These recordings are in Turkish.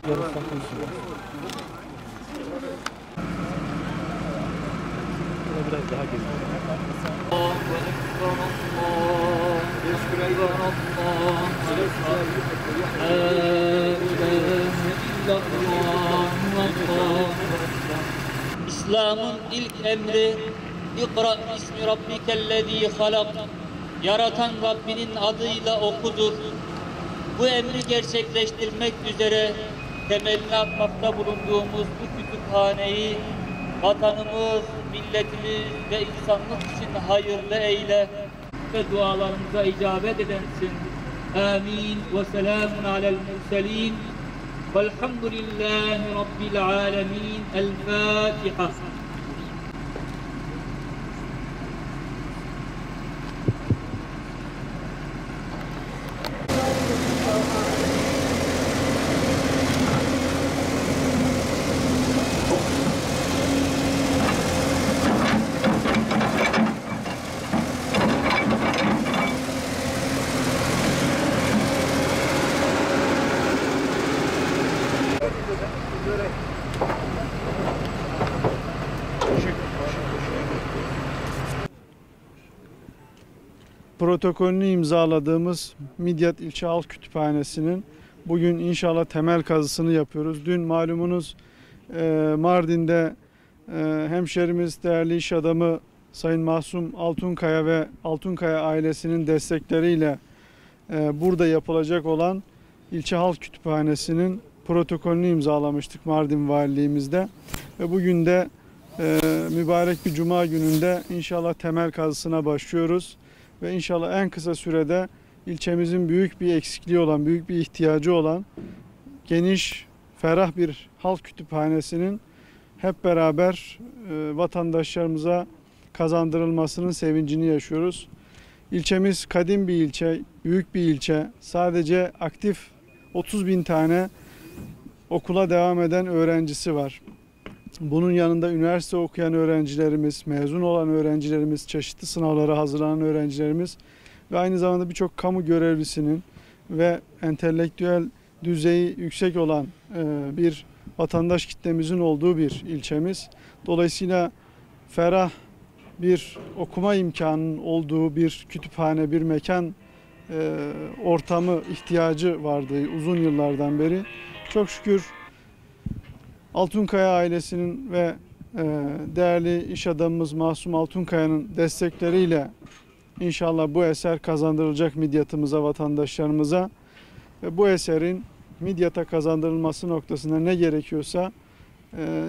yarısı takılsın. Biraz daha gezin. İslam'ın ilk emri İkra ismi rabbikellezî halak. Yaratan Rabbinin adıyla okudur. Bu emri gerçekleştirmek üzere temelini atmakta bulunduğumuz bu kütüphaneyi vatanımız, milletimiz ve insanlık için hayırlı eyle ve dualarımıza icabet edensin. Amin ve selamun alel murselin velhamdülillahi rabbil alemin. El Fatiha. Protokolünü imzaladığımız Midyat İlçe Halk Kütüphanesi'nin bugün inşallah temel kazısını yapıyoruz. Dün malumunuz Mardin'de hemşerimiz, değerli iş adamı Sayın Mahsum Altunkaya ve Altunkaya ailesinin destekleriyle burada yapılacak olan İlçe Halk Kütüphanesi'nin protokolünü imzalamıştık Mardin Valiliğimizde. Ve bugün de mübarek bir cuma gününde inşallah temel kazısına başlıyoruz. Ve inşallah en kısa sürede ilçemizin büyük bir eksikliği olan, büyük bir ihtiyacı olan geniş, ferah bir halk kütüphanesinin hep beraber vatandaşlarımıza kazandırılmasının sevincini yaşıyoruz. İlçemiz kadim bir ilçe, büyük bir ilçe. Sadece aktif 30.000 tane okula devam eden öğrencisi var. Bunun yanında üniversite okuyan öğrencilerimiz, mezun olan öğrencilerimiz, çeşitli sınavlara hazırlanan öğrencilerimiz ve aynı zamanda birçok kamu görevlisinin ve entelektüel düzeyi yüksek olan bir vatandaş kitlemizin olduğu bir ilçemiz. Dolayısıyla ferah bir okuma imkanının olduğu bir kütüphane, bir mekan ortamı ihtiyacı vardı uzun yıllardan beri. Çok şükür Altunkaya ailesinin ve değerli iş adamımız Mahsum Altunkaya'nın destekleriyle inşallah bu eser kazandırılacak Midyat'ımıza, vatandaşlarımıza. Ve bu eserin Midyat'a kazandırılması noktasında ne gerekiyorsa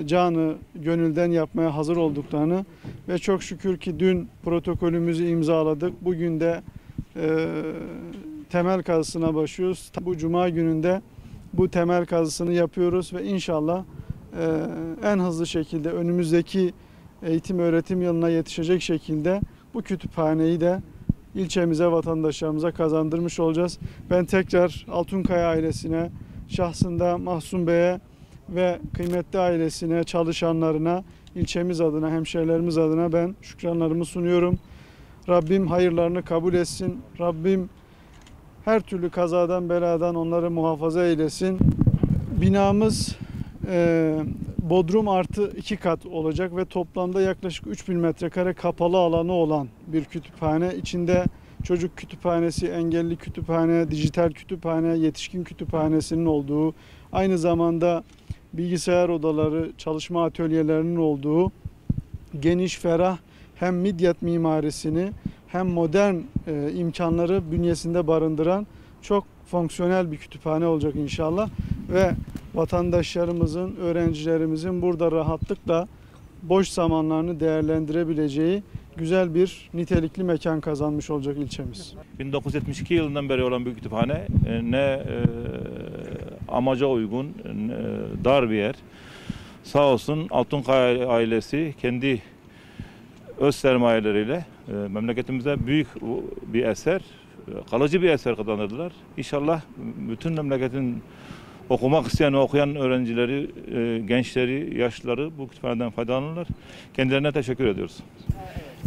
canı gönülden yapmaya hazır olduklarını ve çok şükür ki dün protokolümüzü imzaladık. Bugün de temel kazısına başlıyoruz. Bu cuma gününde bu temel kazısını yapıyoruz ve inşallah en hızlı şekilde önümüzdeki eğitim öğretim yılına yetişecek şekilde bu kütüphaneyi de ilçemize, vatandaşlarımıza kazandırmış olacağız. Ben tekrar Altunkaya ailesine, şahsında Mahsum Bey'e ve kıymetli ailesine, çalışanlarına, ilçemiz adına, hemşehrilerimiz adına ben şükranlarımı sunuyorum. Rabbim hayırlarını kabul etsin. Rabbim her türlü kazadan, beladan onları muhafaza eylesin. Binamız bodrum artı 2 kat olacak ve toplamda yaklaşık 3000 metrekare kapalı alanı olan bir kütüphane. İçinde çocuk kütüphanesi, engelli kütüphane, dijital kütüphane, yetişkin kütüphanesinin olduğu, aynı zamanda bilgisayar odaları, çalışma atölyelerinin olduğu geniş, ferah hem Midyat mimarisini hem modern imkanları bünyesinde barındıran çok fonksiyonel bir kütüphane olacak inşallah. Ve vatandaşlarımızın, öğrencilerimizin burada rahatlıkla boş zamanlarını değerlendirebileceği güzel bir nitelikli mekan kazanmış olacak ilçemiz. 1972 yılından beri olan bir kütüphane ne amaca uygun, dar bir yer. Sağ olsun Altunkaya ailesi kendi öz sermayeleriyle memleketimize büyük bir eser, kalıcı bir eser kazandırdılar. İnşallah bütün memleketin okumak isteyen, okuyan öğrencileri, gençleri, yaşlıları bu kütüphaneden faydalanırlar. Kendilerine teşekkür ediyoruz.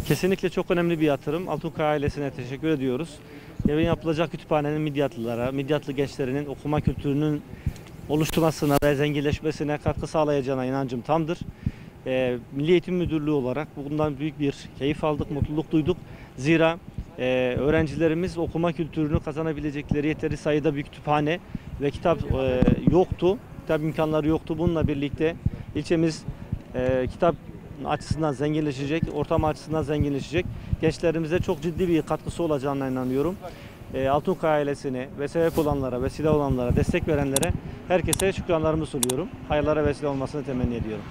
Kesinlikle çok önemli bir yatırım. Altunkaya ailesine teşekkür ediyoruz. Yarın yapılacak kütüphanenin Midyatlılara, Midyatlı gençlerinin okuma kültürünün oluşturmasına ve zenginleşmesine katkı sağlayacağına inancım tamdır. Milli Eğitim Müdürlüğü olarak bundan büyük bir keyif aldık, mutluluk duyduk. Zira öğrencilerimiz okuma kültürünü kazanabilecekleri yeteri sayıda bir kütüphane ve kitap yoktu. Kitap imkanları yoktu. Bununla birlikte ilçemiz kitap açısından zenginleşecek, ortam açısından zenginleşecek. Gençlerimize çok ciddi bir katkısı olacağına inanıyorum. Altunkaya ailesine ve sebep olanlara, vesile olanlara, destek verenlere herkese şükranlarımı sunuyorum. Hayırlara vesile olmasını temenni ediyorum.